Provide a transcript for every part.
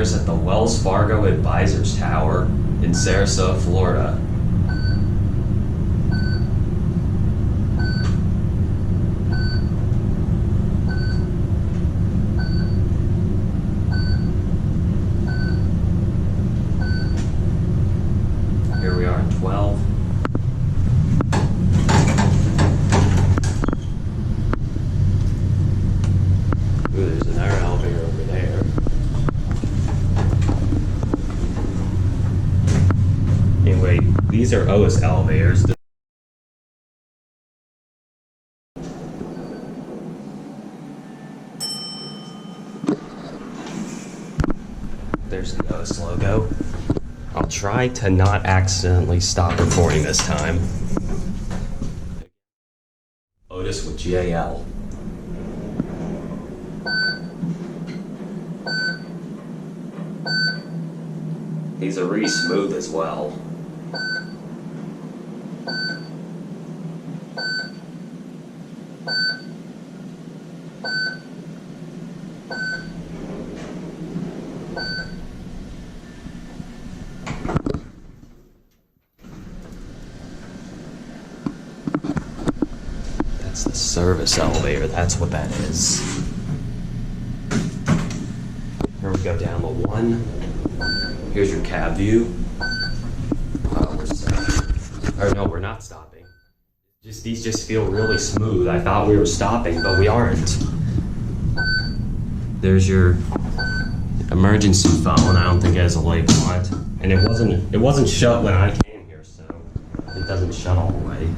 elevators at the Wells Fargo Advisors Tower in Sarasota, Florida. Here we are at 12. Ooh, there's another elevator over there. Anyway, these are Otis elevators. There's the Otis logo. I'll try to not accidentally stop recording this time. Otis with JL. These are really smooth as well. That's the service elevator, that's what that is. Here we go down to 1. Here's your cab view. We're stopping. Or no, we're not stopping. These just feel really smooth. I thought we were stopping, but we aren't. There's your emergency phone. I don't think it has a label on it. And it wasn't shut when I came here, so it doesn't shut all the way.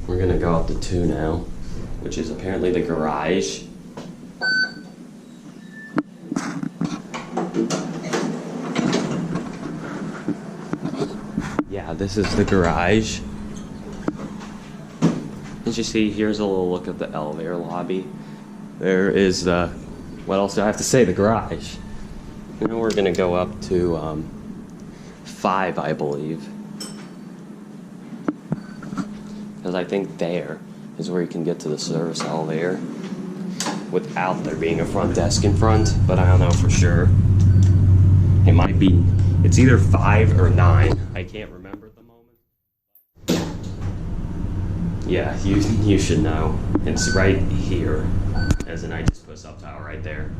We're gonna go up to 2 now, which is apparently the garage. Yeah, this is the garage. As you see, here's a little look at the elevator lobby. There is the, what else do I have to say, the garage. Now we're gonna go up to 5, I believe. Because I think there is where you can get to the service elevator without there being a front desk in front, but I don't know for sure. It might be, it's either 5 or 9. I can't remember at the moment. Yeah, you should know. It's right here. As in, I just put a sub tower right there.